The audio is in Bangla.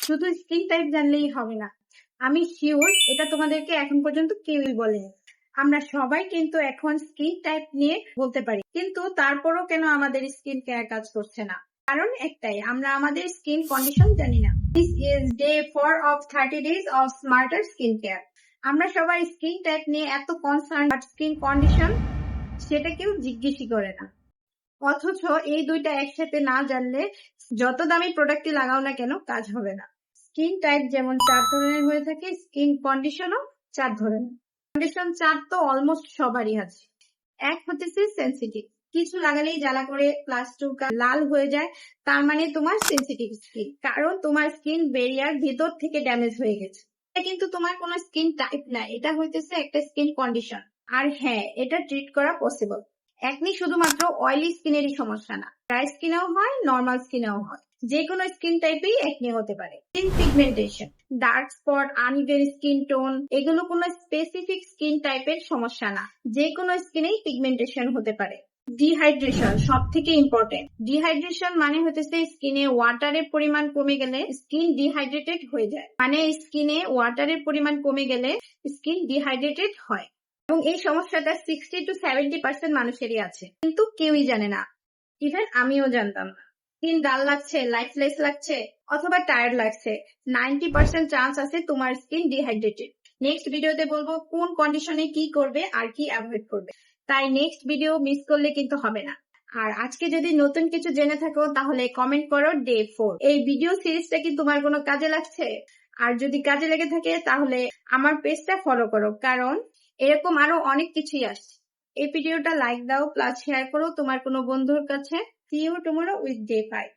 শুধু স্কিন টাইপ জানলেই হবে না। আমি শিওর এটা তোমাদেরকে এখন পর্যন্ত কেউই বলেনি। আমরা সবাই কিন্তু এখন স্কিন টাইপ নিয়ে বলতে পারি, কিন্তু তারপরও কেন আমাদের স্কিন কেয়ার কাজ করছে না? কারণ একটাই, আমরা আমাদের স্কিন কন্ডিশন জানি না। This is day 4 of 30 days of smarter skin care. আমরা সবাই স্কিন টাইপ নিয়ে এত কনসার্ন, বাট স্কিন কন্ডিশন সেটা কেউ জিজ্ঞেসই করে না। অথচ এই দুইটা একসাথে না জানলে যত দামি প্রোডাক্টই লাগাও না কেন কাজ হবে না। স্কিন টাইপ যেমন 4 ধরনের হয়ে থাকে, স্কিন কন্ডিশনও 4 ধরনের। কন্ডিশন 4 তো অলমোস্ট সবারই আছে। এক হতেছে সেনসিটিভ, কিছু লাগালেই জ্বালা করে প্লাস চুলকা লাল হয়ে যায়, তার মানে তোমার সেনসিটিভ স্কিন, কারণ তোমার স্কিন ব্যারিয়ার ভিতর থেকে ড্যামেজ হয়ে গেছে। এটা কিন্তু তোমার কোনো স্কিন টাইপ না, এটা হইতেছে একটা স্কিন কন্ডিশন। আর হ্যাঁ, এটা ট্রিট করা পসিবল। একনি শুধুমাত্র অয়েলি স্কিনেরই সমস্যা না, ড্রাই স্কিনেও হয়, নর্মাল স্কিনেও হয়। যে কোনো স্কিন টাইপেই একনি হতে পারে। Skin pigmentation, dark spot, uneven skin tone, এগুলো কোনো স্পেসিফিক স্কিন টাইপের সমস্যা না, যে কোনো স্কিনেই পিগমেন্টেশন হতে পারে। ডিহাইড্রেশন সব থেকে ইম্পর্টেন্ট। ডিহাইড্রেশন মানে হতেছে স্কিনে ওয়াটারের পরিমাণ কমে গেলে স্কিন ডিহাইড্রেটেড হয়ে যায়, মানে স্কিনে ওয়াটারের পরিমাণ কমে গেলে স্কিন ডিহাইড্রেটেড হয়। এবং এই সমস্যাটা 60 to 70% মানুষেরই আছে, কিন্তু কেউই জানে না। ইভেন আমিও জানতাম না। স্কিন ডাল লাগছে, লাইফলেস লাগছে, অথবা টায়ার্ড লাগছে, 90% চান্স আছে তোমার স্কিন ডিহাইড্রেটেড। নেক্সট ভিডিওতে বলবো কোন কন্ডিশনে কি করবে আর কি অ্যাভয়েড করবে, তাই নেক্সট ভিডিও মিস করলে কিন্তু হবে না। আর আজকে যদি নতুন কিছু জেনে থাকো তাহলে কমেন্ট করো ডে 4। এই ভিডিও সিরিজটা কি তোমার কোনো কাজে লাগছে? আর যদি কাজে লেগে থাকে তাহলে আমার পেজটা ফলো করো, কারণ এরকম আরো অনেক কিছুই আসছে। এই ভিডিওটা লাইক দাও, প্লাস শেয়ার করো তোমার কোনো বন্ধুর কাছে। See you tomorrow with day 5.